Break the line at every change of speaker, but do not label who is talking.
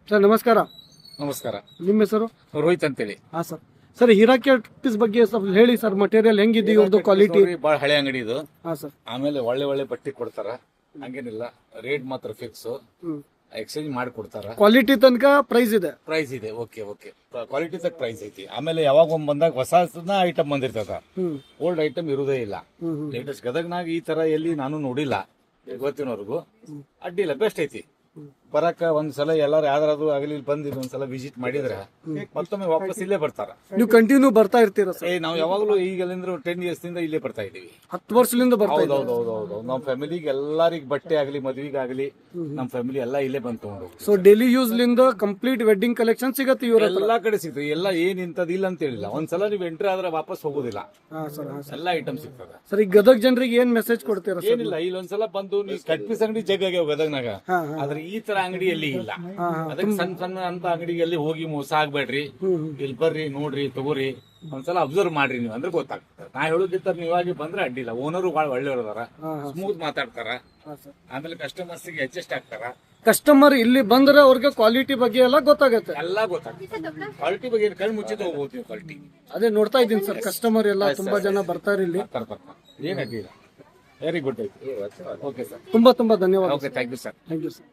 Sir ನಮಸ್ಕಾರ.
ನಮಸ್ಕಾರ.
ನಿಮ್ಮ ಹೆಸರು?
ರೋಹಿತ್ ಅಂತೇಳಿ.
ಹಾ ಸರ್. ಸರ್ ಹಿರಾಕ್ಯಾಟಿಸ್ ಬಗ್ಗೆ ಸ್ವಲ್ಪ ಹೇಳಿ ಸರ್. ಮಟೀರಿಯಲ್ ಹೆಂಗಿದೆ ಇವ್ರದ್ದು ಕ್ವಾಲಿಟಿ?
ಬಹಳ ಹಳೆ ಅಂಗಡಿ ಇದು.
ಹಾ ಸರ್.
ಆಮೇಲೆ ಒಳ್ಳೆ ಬಟ್ಟೆ ಕೊಡ್ತಾರ, ಹಂಗೇನಿಲ್ಲ. ರೇಟ್ ಮಾತ್ರ ಫಿಕ್ಸ್, ಎಕ್ಸ್ಚೇಂಜ್ ಮಾಡಿ ಕೊಡ್ತಾರ.
ಕ್ವಾಲಿಟಿ ತನಕ ಪ್ರೈಸ್ ಇದೆ.
ಪ್ರೈಸ್ ಇದೆ. ಓಕೆ ಕ್ವಾಲಿಟಿ ತಕ್ಕ ಪ್ರೈಸ್ ಐತಿ. ಆಮೇಲೆ ಯಾವಾಗ ಒಮ್ಮೆ ಬಂದಾಗ ಹೊಸ ಐಟಮ್ ಬಂದಿರ್ತದ, ಓಲ್ಡ್ ಐಟಮ್ ಇರುವುದೇ ಇಲ್ಲ. ಲೇಟೆಸ್ಟ್ ಗದಗ್ನಾಗ ಈ ತರ ಎಲ್ಲಿ ನಾನು ನೋಡಿಲ್ಲ ಇವತ್ತಿನವರೆಗೂ. ಅಡ್ಡಿಲ್ಲ, ಬೆಸ್ಟ್ ಐತಿ. ಬರಕ ಒಂದ್ಸಲ ಎಲ್ಲಾರು ಯಾವ್ದಾದ್ರು ಆಗಲಿ ಬಂದು ಒಂದ್ಸಲ ವಿಸಿಟ್ ಮಾಡಿದ್ರೆ ಮತ್ತೊಮ್ಮೆ ವಾಪಸ್ ಇಲ್ಲೇ ಬರ್ತಾರ.
ನೀವು ಕಂಟಿನ್ಯೂ ಬರ್ತಾ ಇರ್ತೀರಾ ಸರ್?
ನಾವು ಯಾವಾಗಲೂ ಈಗಲಿಂದ 10 years ಇಂದ ಇಲ್ಲೇ ಬರ್ತಾ ಇದೀವಿ.
10 ವರ್ಷದಿಂದ ಬರ್ತಾ ಇದ್ದೀರಾ?
ಹೌದೌದು. ನಮ್ಮ ಫ್ಯಾಮಿಲಿಗೆ ಎಲ್ಲರಿಗೂ ಬಟ್ಟೆ ಆಗ್ಲಿ, ಮದ್ವಿಗಾಗ್ಲಿ ನಮ್ಮ ಫ್ಯಾಮಿಲಿ ಎಲ್ಲಾ ಇಲ್ಲೇ ಬಂದು ತಗೊಂಡು.
ಸೊ ಡೈಲಿ ಯೂಸ್ ಲಿಂದ ಕಂಪ್ಲೀಟ್ ವೆಡ್ಡಿಂಗ್ ಕಲೆಕ್ಷನ್ ಸಿಗತ್ತೆ ಇವ್ರ ಹತ್ರ?
ಎಲ್ಲಾ ಕಡೆ ಸಿಗ್ತದೆ. ಎಲ್ಲ ಏನ್ ಇಂತದಿಲ್ಲ ಅಂತ ಹೇಳಿಲ್ಲ. ಒಂದ್ಸಲ ನೀವು ಎಂಟ್ರಿ ಆದ್ರೆ ವಾಪಸ್ ಹೋಗೋದಿಲ್ಲ. ಎಲ್ಲಾ ಐಟಮ್ ಸಿಗ್ತದೆ.
ಸರ್ ಈ ಗದಗ್ ಜನರಿಗೆ ಏನ್ ಮೆಸೇಜ್ ಕೊಡ್ತೀರಾ ಸರ್?
ಏನಿಲ್ಲ, ಇಲ್ಲೊಂದ್ಸಲ ಬಂದು ನೀವು ಕಟ್ ಪೀಸ್ ಅಂಗಡಿ ಜಗ್ಗಾಗ್ಯಾವ ಗದಗ್ನಾಗ, ಆದ್ರೆ ಈ ತರ ಅಂಗಡಿಯಲ್ಲಿ ಇಲ್ಲ. ಅದಕ್ಕೆ ಸಣ್ಣ ಅಂತ ಅಂಗಡಿಯಲ್ಲಿ ಹೋಗಿ ಮೋಸ ಆಗ್ಬೇಡ್ರಿ. ಇಲ್ಲಿ ಬರ್ರಿ, ನೋಡ್ರಿ, ತಗೋರಿ, ಒಂದ್ಸಲ ಅಬ್ಸರ್ವ್ ಮಾಡ್ರಿ ನೀವು, ಅಂದ್ರೆ ಗೊತ್ತಾಗ್ತದೆ. ನಾ ಹೇಳೋದಿತ್ತ ನೀವಾಗಿ ಬಂದ್ರೆ ಅಡ್ಡಿಲ್ಲ. ಓನರು ಬಹಳ ಒಳ್ಳೆಯವ್ರು ಅದಾರ, ಸ್ಮೂತ್ ಮಾತಾಡ್ತಾರ, ಆಮೇಲೆ ಕಸ್ಟಮರ್ಸ್ ಗೆ ಅಡ್ಜಸ್ಟ್ ಆಗ್ತಾರ.
ಕಸ್ಟಮರ್ ಇಲ್ಲಿ ಬಂದ್ರೆ ಅವ್ರಿಗೆ ಕ್ವಾಲಿಟಿ ಬಗ್ಗೆ ಎಲ್ಲ ಗೊತ್ತಾಗತ್ತೆ.
ಎಲ್ಲಾ ಗೊತ್ತಾಗ್ತದೆ. ಕ್ವಾಲಿಟಿ ಬಗ್ಗೆ ಕಣ್ಣು ಮುಚ್ಚಿತ ಹೋಗ್ಬೋದು ನೀವು. ಕ್ವಾಲಿಟಿ
ಅದೇ ನೋಡ್ತಾ ಇದ್ದೀನಿ ಸರ್. ಕಸ್ಟಮರ್ ಎಲ್ಲ ತುಂಬಾ ಜನ ಬರ್ತಾರೆ ಇಲ್ಲಿ.
ಏನ್ ಅಡ್ಡಿಲ್ಲ. ವೆರಿ ಗುಡ್ ಐತಿ. ಓಕೆ ಸರ್,
ತುಂಬಾ ಧನ್ಯವಾದ.
Okay, thank you sir.
Thank you sir.